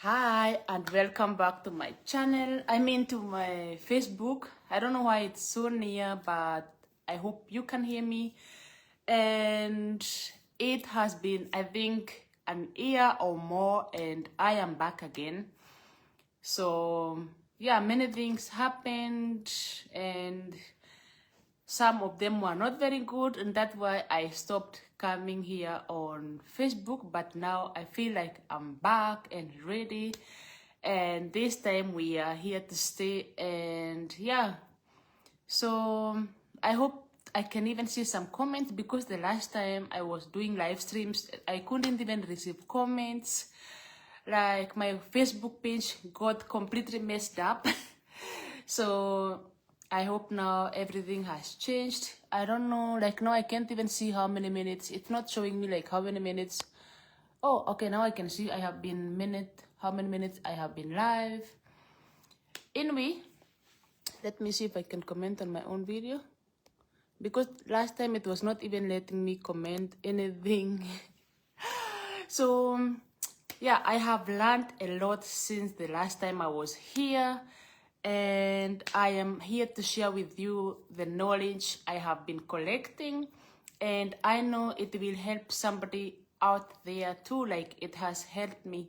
Hi and welcome back to my channel. I mean to my Facebook. I don't know why it's so near, but I hope you can hear me. And it has been, I think, an year or more, and I am back again. So yeah, many things happened, and some of them were not very good, and that's why I stopped coming here on Facebook. But now I feel like I'm back and ready, and this time we are here to stay. And yeah, so I hope I can even see some comments, because the last time I was doing live streams I couldn't even receive comments. Like, my Facebook page got completely messed up. So I hope now everything has changed. I don't know, like now I can't even see how many minutes. It's not showing me like how many minutes. Oh, okay, now I can see I have been how many minutes I have been live. Anyway, let me see if I can comment on my own video, because last time it was not even letting me comment anything. So yeah, I have learned a lot since the last time I was here, and I am here to share with you the knowledge I have been collecting, and I know it will help somebody out there too, like it has helped me.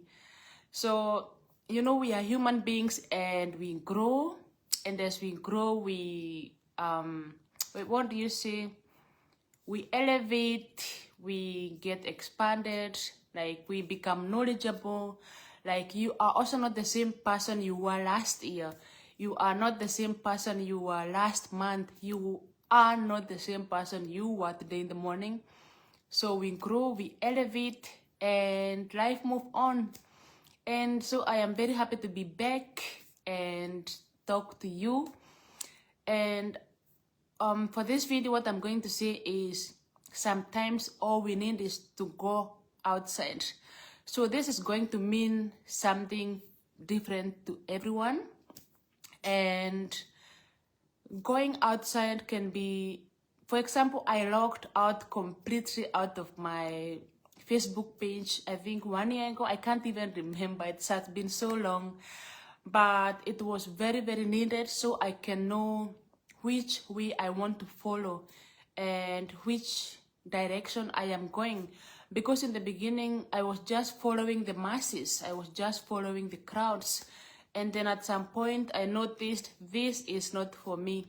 So we are human beings, and we grow, and as we grow we what do you say, we elevate, we get expanded, like we become knowledgeable. Like, you are also not the same person you were last year. You are not the same person you were last month. You are not the same person you were today in the morning. So we grow, we elevate, and life move on. And so I am very happy to be back and talk to you. And for this video, what I'm going to say is, sometimes all we need is to go outside. So this is going to mean something different to everyone. And going outside can be, for example, I logged out completely out of my Facebook page, I think 1 year ago. I can't even remember, it has been so long, but it was very, very needed, so I can know which way I want to follow and which direction I am going. Because in the beginning I was just following the masses, I was just following the crowds, and then at some point I noticed this is not for me.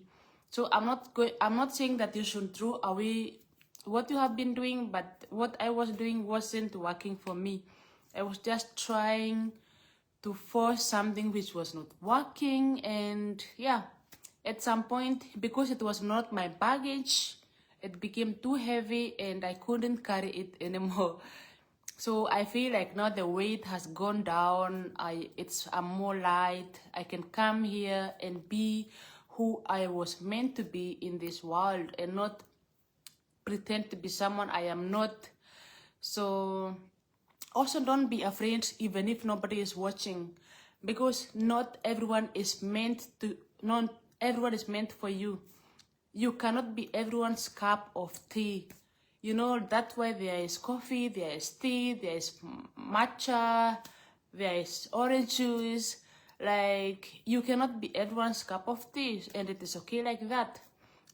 So I'm not saying that you should throw away what you have been doing, but what I was doing wasn't working for me. I was just trying to force something which was not working. And yeah, at some point, because it was not my baggage, it became too heavy and I couldn't carry it anymore. So I feel like now the weight has gone down. I'm more light. I can come here and be who I was meant to be in this world, and not pretend to be someone I am not. So also, don't be afraid even if nobody is watching, because not everyone is meant for you. You cannot be everyone's cup of tea. That's why there is coffee, there is tea, there is matcha, there is orange juice. Like, you cannot be everyone's cup of tea, and it is okay like that.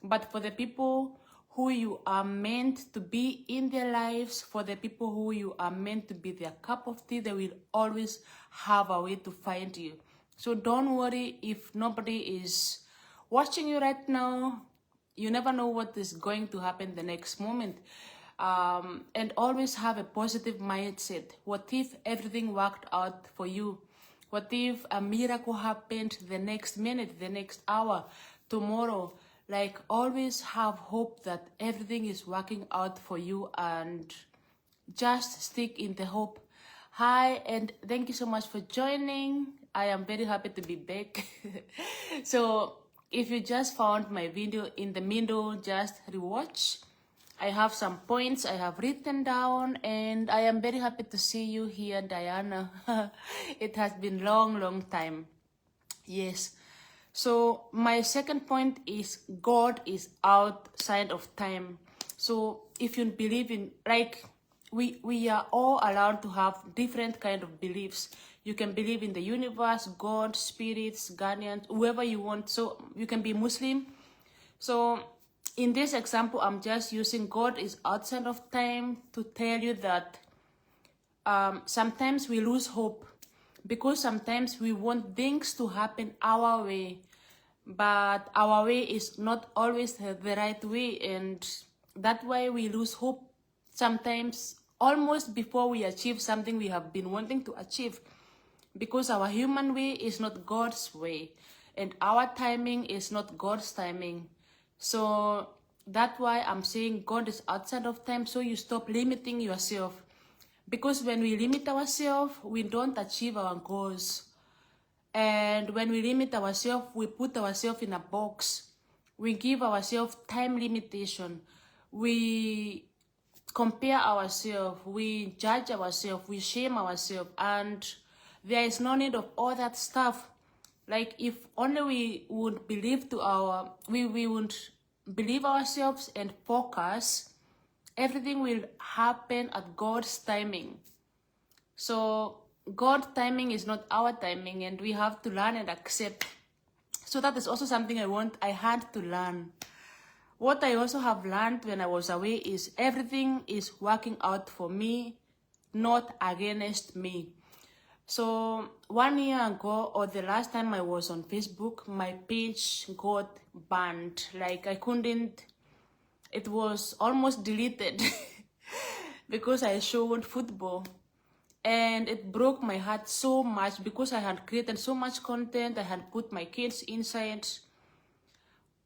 But for the people who you are meant to be in their lives, for the people who you are meant to be their cup of tea, they will always have a way to find you. So don't worry if nobody is watching you right now. You never know what is going to happen the next moment. And always have a positive mindset. What if everything worked out for you? What if a miracle happened the next minute, the next hour, tomorrow? Like, always have hope that everything is working out for you, and just stick in the hope. Hi, and thank you so much for joining. I am very happy to be back. So if you just found my video in the middle, just rewatch. I have some points I have written down, and I am very happy to see you here, Diana. It has been long time. Yes. So my second point is, God is outside of time. So if you believe in, like, we are all allowed to have different kind of beliefs. You can believe in the universe, God, spirits, guardians, whoever you want. So you can be Muslim. So in this example, I'm just using God is outside of time to tell you that sometimes we lose hope because sometimes we want things to happen our way, but our way is not always the right way, and that's why we lose hope sometimes almost before we achieve something we have been wanting to achieve, because our human way is not God's way and our timing is not God's timing. So that's why I'm saying God is outside of time, so you stop limiting yourself. Because when we limit ourselves, we don't achieve our goals. And when we limit ourselves, we put ourselves in a box. We give ourselves time limitation. We compare ourselves. We judge ourselves. We shame ourselves. And there is no need of all that stuff. Like if only we would believe we would believe ourselves and focus, everything will happen at God's timing. So God's timing is not our timing, and we have to learn and accept. So that is also something I had to learn. What I also have learned when I was away is everything is working out for me, not against me. So 1 year ago, or the last time I was on Facebook, my page got banned. Like I couldn't, it was almost deleted because I showed football. And it broke my heart so much because I had created so much content. I had put my kids inside.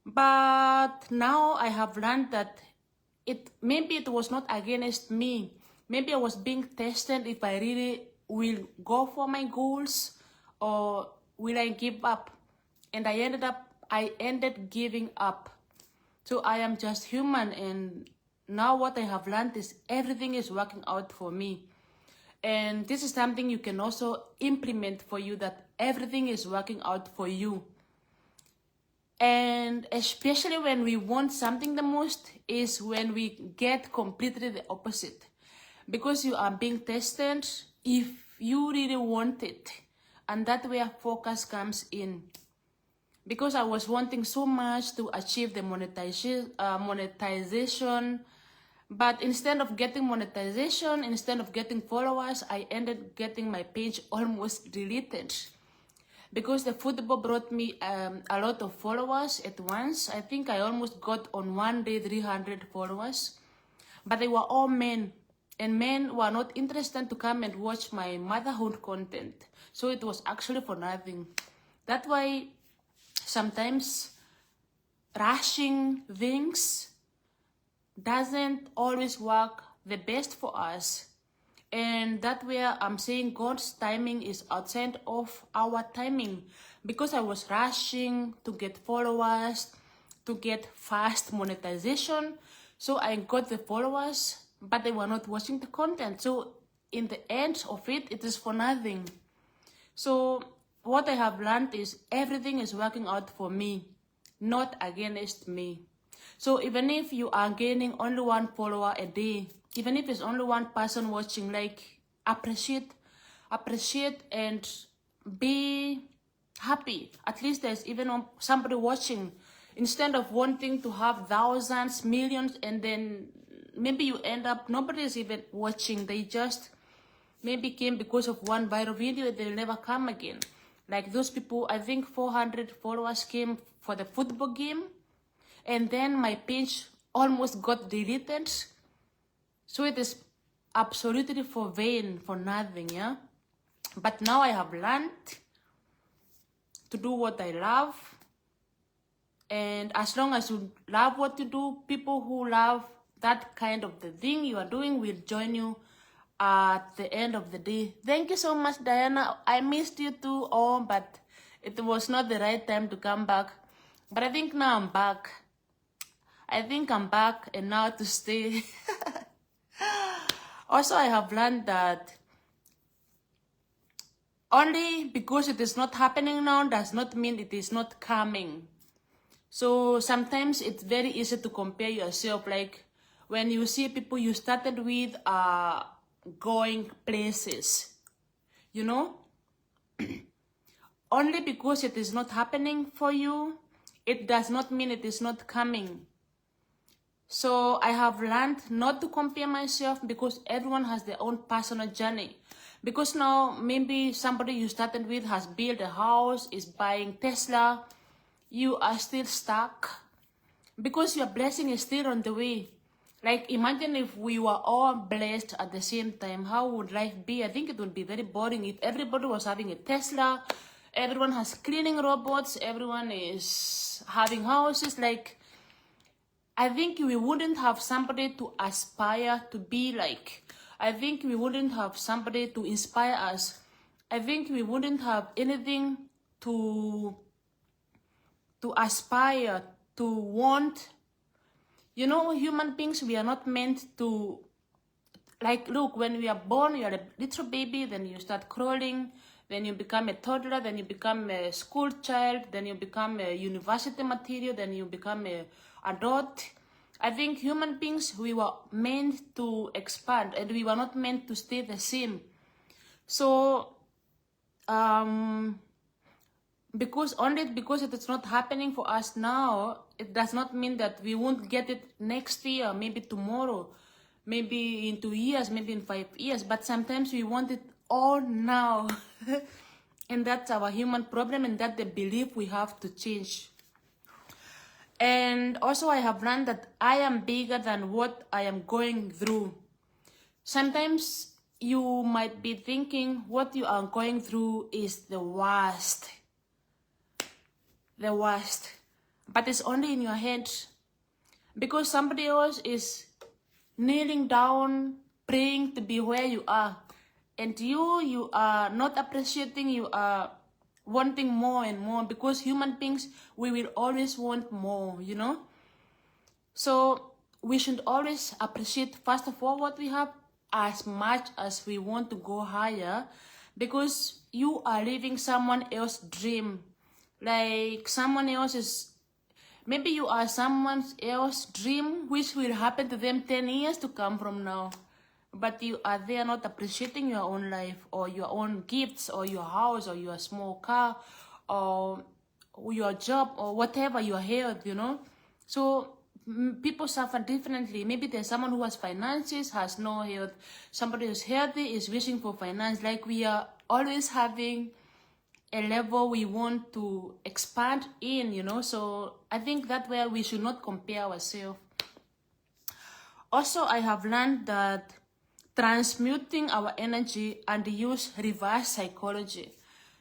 But now I have learned that maybe it was not against me. Maybe I was being tested if I really will go for my goals or will I give up. And I ended giving up. So I am just human, and now what I have learned is everything is working out for me. And this is something you can also implement for you, that everything is working out for you. And especially when we want something the most is when we get completely the opposite. Because you are being tested if you really want it. And that's where focus comes in. Because I was wanting so much to achieve the monetization, but instead of getting monetization, instead of getting followers, I ended getting my page almost deleted. Because the football brought me a lot of followers at once. I think I almost got on one day 300 followers. But they were all men. And men were not interested to come and watch my motherhood content. So it was actually for nothing. That's why sometimes rushing things doesn't always work the best for us. And that where I'm saying God's timing is outside of our timing. Because I was rushing to get followers, to get fast monetization. So I got the followers, but they were not watching the content. So in the end of it, it is for nothing. So what I have learned is everything is working out for me, not against me. So even if you are gaining only 1 follower a day, even if it's only 1 person watching, like appreciate and be happy. At least there's even somebody watching, instead of wanting to have thousands, millions, and then maybe you end up nobody is even watching. They just maybe came because of 1 viral video and they'll never come again. Like those people, I think 400 followers came for the football game, and then my page almost got deleted. So it is absolutely for vain, for nothing, yeah? But now I have learned to do what I love. And as long as you love what you do, people who love that kind of the thing you are doing will join you at the end of the day. Thank you so much, Diana. I missed you too, but it was not the right time to come back. But I think now I'm back. I think I'm back and now to stay. Also, I have learned that only because it is not happening now does not mean it is not coming. So sometimes it's very easy to compare yourself. Like when you see people you started with going places, you know, only because it is not happening for you, it does not mean it is not coming. So I have learned not to compare myself because everyone has their own personal journey. Because now maybe somebody you started with has built a house, is buying Tesla, you are still stuck because your blessing is still on the way. Like imagine if we were all blessed at the same time, how would life be? I think it would be very boring if everybody was having a Tesla, everyone has cleaning robots, everyone is having houses. Like I think we wouldn't have somebody to aspire to be like. I think we wouldn't have somebody to inspire us. I think we wouldn't have anything to aspire, to want. You know, human beings, we are not meant to, like, look, when we are born, you are a little baby, then you start crawling, then you become a toddler, then you become a school child, then you become a university material, then you become a adult. I think human beings, we were meant to expand and we were not meant to stay the same. So, because it is not happening for us now, it does not mean that we won't get it next year, maybe tomorrow, maybe in 2 years, maybe in 5 years. But sometimes we want it all now. And that's our human problem, and that's the belief we have to change. And also I have learned that I am bigger than what I am going through. Sometimes you might be thinking what you are going through is the worst. The worst. But it's only in your head. Because somebody else is kneeling down, praying to be where you are. And you are not appreciating, you are wanting more and more, because human beings, we will always want more, you know. So we should always appreciate, first of all, what we have as much as we want to go higher, because you are living someone else's dream. Like someone else's, maybe you are someone else's dream which will happen to them 10 years to come from now. But you are there not appreciating your own life, or your own gifts, or your house, or your small car, or your job, or whatever, your health, you know. So people suffer differently. Maybe there's someone who has finances, has no health. Somebody who's healthy is wishing for finance. Like we are always having a level we want to expand in, you know. So I think that's where we should not compare ourselves. Also, I have learned that transmuting our energy and use reverse psychology.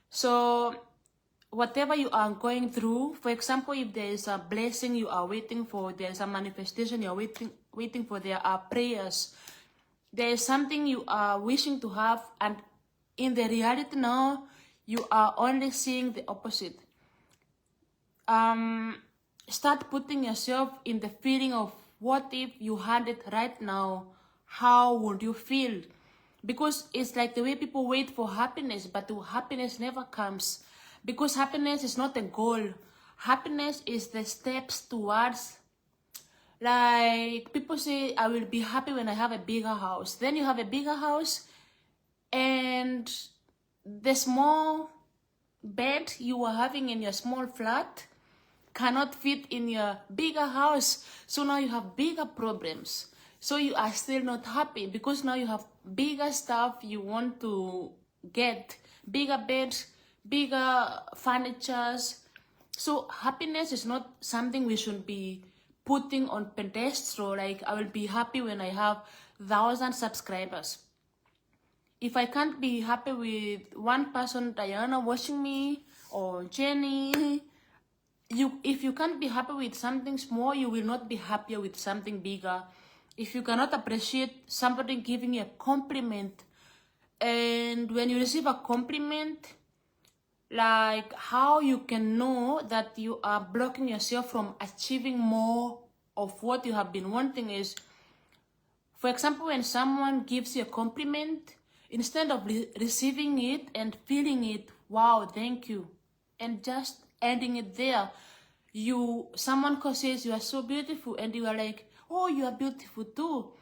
So whatever you are going through, for example, if there is a blessing you are waiting for, there's a manifestation you're waiting for, there are prayers, there is something you are wishing to have, and in the reality now, you are only seeing the opposite. Start putting yourself in the feeling of what if you had it right now. How would you feel? Because it's like the way people wait for happiness, but happiness never comes. Because happiness is not a goal. Happiness is the steps towards, like people say, I will be happy when I have a bigger house. Then you have a bigger house, and the small bed you are having in your small flat cannot fit in your bigger house. So now you have bigger problems. So you are still not happy because now you have bigger stuff you want to get, bigger beds, bigger furnitures. So happiness is not something we should be putting on pedestal. Like I will be happy when I have 1,000 subscribers. If I can't be happy with one person, Diana watching me, or Jenny, if you can't be happy with something small, you will not be happier with something bigger. If you cannot appreciate somebody giving you a compliment, and when you receive a compliment, like how you can know that you are blocking yourself from achieving more of what you have been wanting is, for example, when someone gives you a compliment, instead of receiving it and feeling it, wow, thank you, and just ending it there, someone says you are so beautiful, and you are like, oh, you are beautiful too.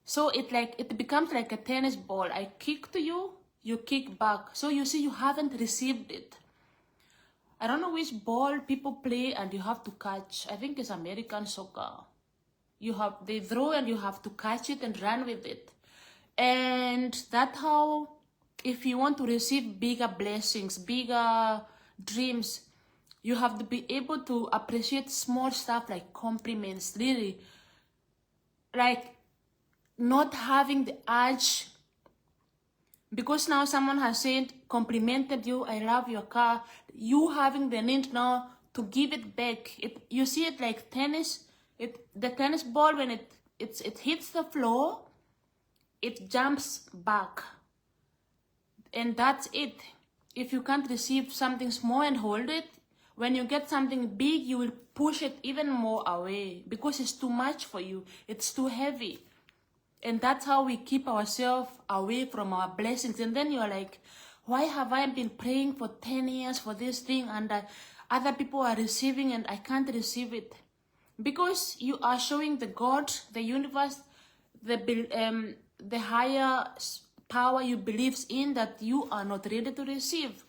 So it becomes like a tennis ball. I kick to you, you kick back. So you see, you haven't received it. I don't know which ball people play and you have to catch. I think it's American soccer. They throw and you have to catch it and run with it. And that's how, if you want to receive bigger blessings, bigger dreams, you have to be able to appreciate small stuff like compliments, really. Like not having the urge, because now someone has said, complimented you, I love your car, you having the need now to give it back. You see it like tennis. The tennis ball, when it hits the floor, it jumps back. And that's it. If you can't receive something small and hold it, when you get something big, you will push it even more away because it's too much for you. It's too heavy. And that's how we keep ourselves away from our blessings. And then you're like, why have I been praying for 10 years for this thing and other people are receiving and I can't receive it? Because you are showing the God, the universe, the higher power you believe in, that you are not ready to receive.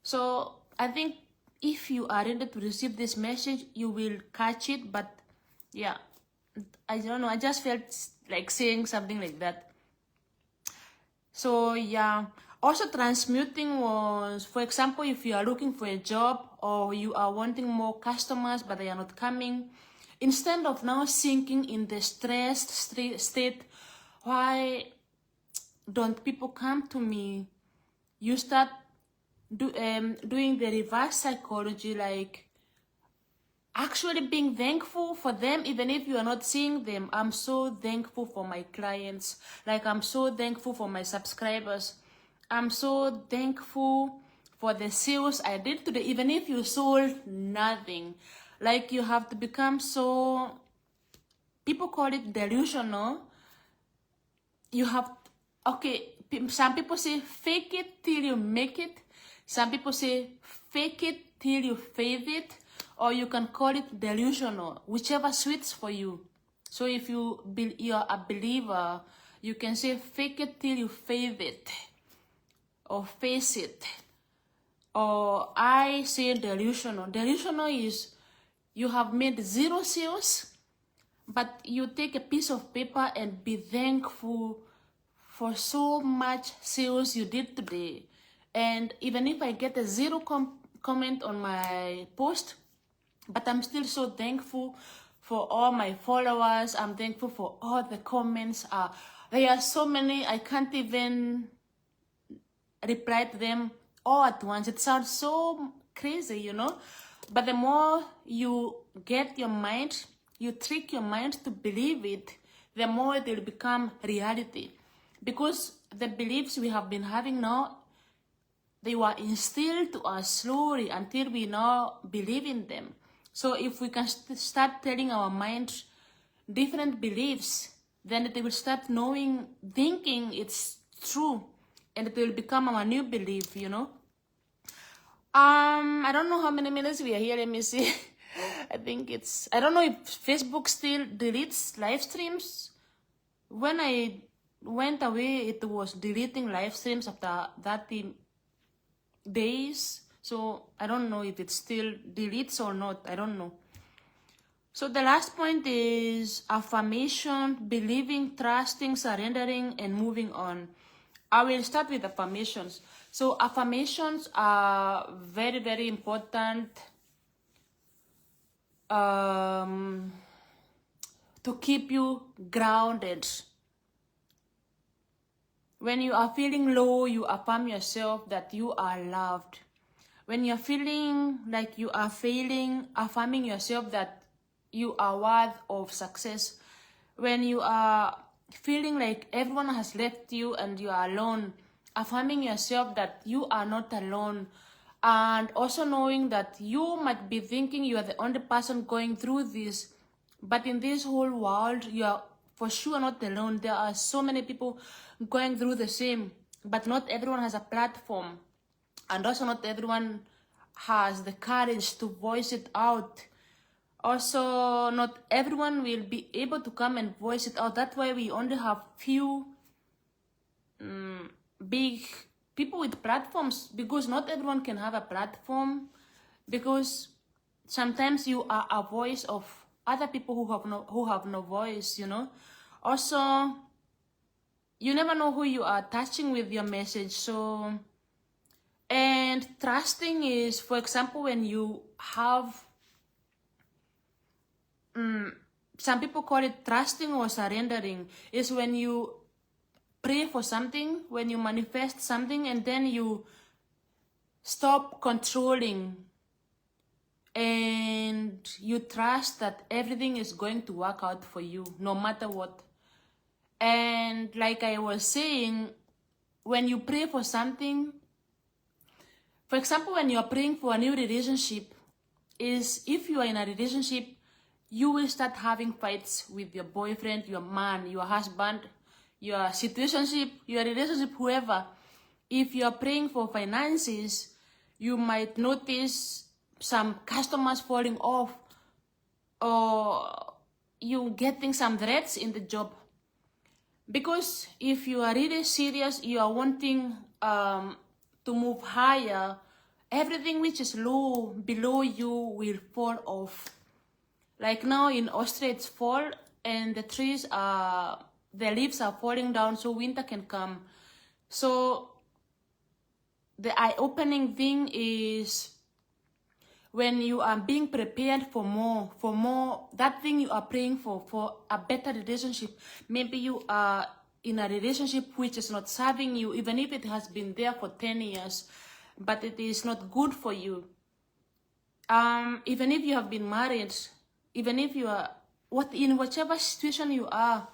So I think if you are ready to receive this message, you will catch it. But yeah, I don't know, I just felt like saying something like that. So yeah, also transmuting was, for example, if you are looking for a job or you are wanting more customers but they are not coming, instead of now sinking in the stressed state, why don't people come to me? You start doing the reverse psychology, like actually being thankful for them, even if you are not seeing them. I'm so thankful for my clients. Like, I'm so thankful for my subscribers. I'm so thankful for the sales I did today, even if you sold nothing. Like, you have to become so, people call it delusional. You have, okay, some people say fake it till you make it. Some people say fake it till you faith it. Or you can call it delusional, whichever suits for you. So if you're a believer, you can say fake it till you faith it, or face it. Or I say delusional. Delusional is you have made 0 sales, but you take a piece of paper and be thankful for so much sales you did today. And even if I get a 0 comment on my post, but I'm still so thankful for all my followers. I'm thankful for all the comments. There are so many, I can't even reply to them all at once. It sounds so crazy, you know? But the more you get your mind, you trick your mind to believe it, the more it will become reality. Because the beliefs we have been having now, they were instilled to us slowly until we now believe in them. So if we can start telling our mind different beliefs, then it will start thinking it's true, and it will become our new belief, you know. I don't know how many minutes we are here. Let me see. I think I don't know if Facebook still deletes live streams. When I went away, it was deleting live streams after 30 days. So I don't know if it still deletes or not. I don't know. So the last point is affirmation, believing, trusting, surrendering, and moving on. I will start with affirmations. So affirmations are very, very important to keep you grounded. When you are feeling low, you affirm yourself that you are loved. When you're feeling like you are failing, affirming yourself that you are worth of success. When you are feeling like everyone has left you and you are alone, affirming yourself that you are not alone. And also knowing that you might be thinking you are the only person going through this, but in this whole world, you are for sure not alone. There are so many people going through the same, but not everyone has a platform. And also not everyone has the courage to voice it out. Also, not everyone will be able to come and voice it out. That's why we only have few big people with platforms, because not everyone can have a platform, because sometimes you are a voice of other people who have no voice, you know. Also, you never know who you are touching with your message. So, and trusting is, for example, when you have some people call it trusting or surrendering, is when you pray for something, when you manifest something, and then you stop controlling and you trust that everything is going to work out for you no matter what. And like I was saying, when you pray for something, for example, when you're praying for a new relationship, is if you are in a relationship, you will start having fights with your boyfriend, your man, your husband, your situationship, your relationship, whoever. If you're praying for finances, you might notice some customers falling off, or you getting some threats in the job. Because if you are really serious, you are wanting to move higher, everything which is low below you will fall off. Like now in Austria, it's fall and the trees are, the leaves are falling down, so winter can come. So the eye-opening thing is when you are being prepared for more, that thing you are praying for a better relationship. Maybe you are in a relationship which is not serving you, even if it has been there for 10 years, but it is not good for you. Even if you have been married, even if you are, in whichever situation you are,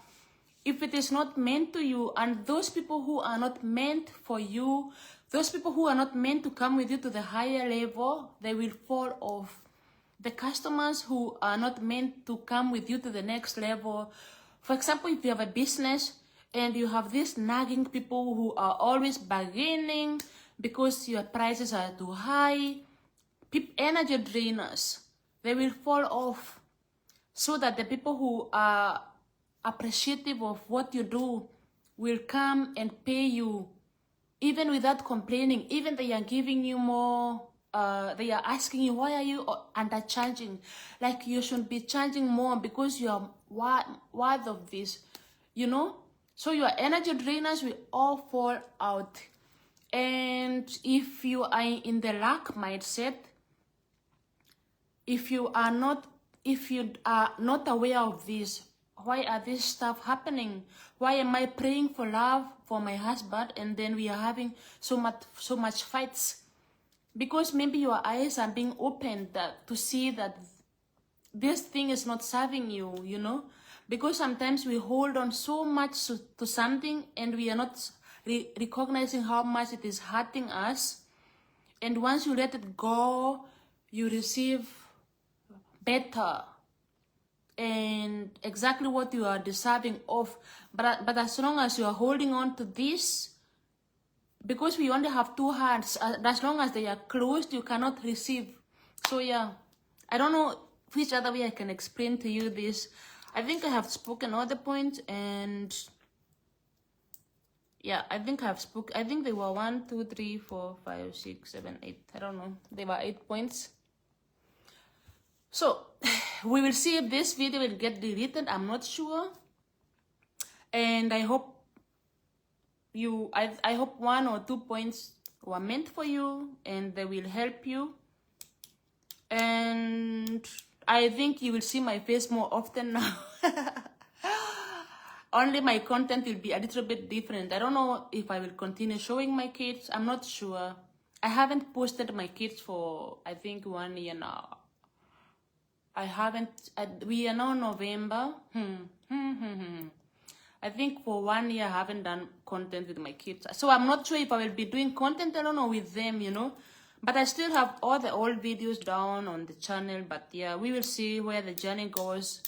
if it is not meant to you, and those people who are not meant for you, those people who are not meant to come with you to the higher level, they will fall off. The customers who are not meant to come with you to the next level, for example, if you have a business and you have these nagging people who are always bargaining because your prices are too high, energy drainers, they will fall off, so that the people who are appreciative of what you do will come and pay you, even without complaining. Even they are giving you more, they are asking you, why are you undercharging? Like, you should be charging more because you are worth of this, you know? So your energy drainers will all fall out. And if you are in the lack mindset, if you are not aware of this, why are this stuff happening? Why am I praying for love for my husband and then we are having so much fights? Because maybe your eyes are being opened to see that this thing is not serving you, you know? Because sometimes we hold on so much to something and we are not recognizing how much it is hurting us. And once you let it go, you receive better and exactly what you are deserving of. But as long as you are holding on to this, because we only have two hands, as long as they are closed, you cannot receive. So yeah, I don't know which other way I can explain to you this. I think I have spoken all the points, and yeah, I think I have spoken. I think they were 1, 2, 3, 4, 5, 6, 7, 8. I don't know. They were 8 points. So we will see if this video will get deleted. I'm not sure. And I hope I hope 1 or 2 points were meant for you and they will help you. And I think you will see my face more often now. Only my content will be a little bit different. I don't know if I will continue showing my kids. I'm not sure. I haven't posted my kids for, I think, 1 year now. I haven't, we are now November. I think for 1 year I haven't done content with my kids. So I'm not sure if I will be doing content, I don't know, with them, you know. But I still have all the old videos down on the channel. But yeah, we will see where the journey goes.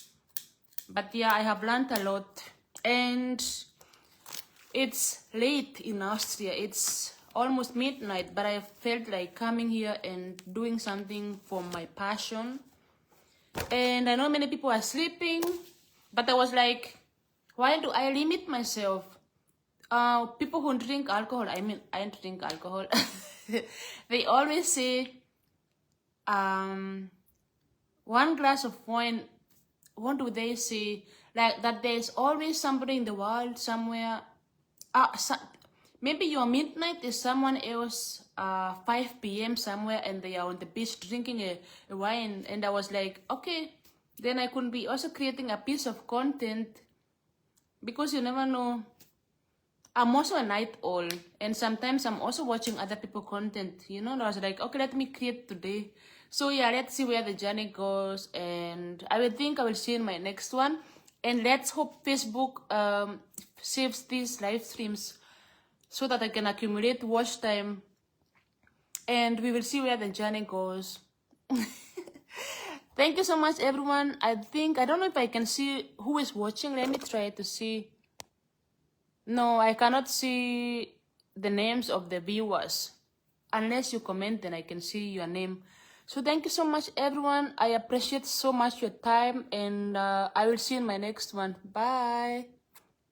But yeah, I have learned a lot. And it's late in Austria. It's almost midnight. But I felt like coming here and doing something for my passion. And I know many people are sleeping, but I was like, why do I limit myself? People who drink alcohol, I mean, I don't drink alcohol. They always say, one glass of wine, what do they say? Like that there's always somebody in the world somewhere. Maybe your midnight is someone else, 5 p.m. somewhere, and they are on the beach drinking a wine. And I was like, okay, then I could be also creating a piece of content, because you never know. I'm also a night owl, and sometimes I'm also watching other people content, you know. And I was like, okay, let me create today. So yeah, let's see where the journey goes, and I will think I will see in my next one. And let's hope Facebook saves these live streams so that I can accumulate watch time, and we will see where the journey goes. Thank you so much, everyone. I don't know if I can see who is watching. Let me try to see. No, I cannot see the names of the viewers. Unless you comment, then I can see your name. So thank you so much, everyone. I appreciate so much your time, and I will see you in my next one. Bye.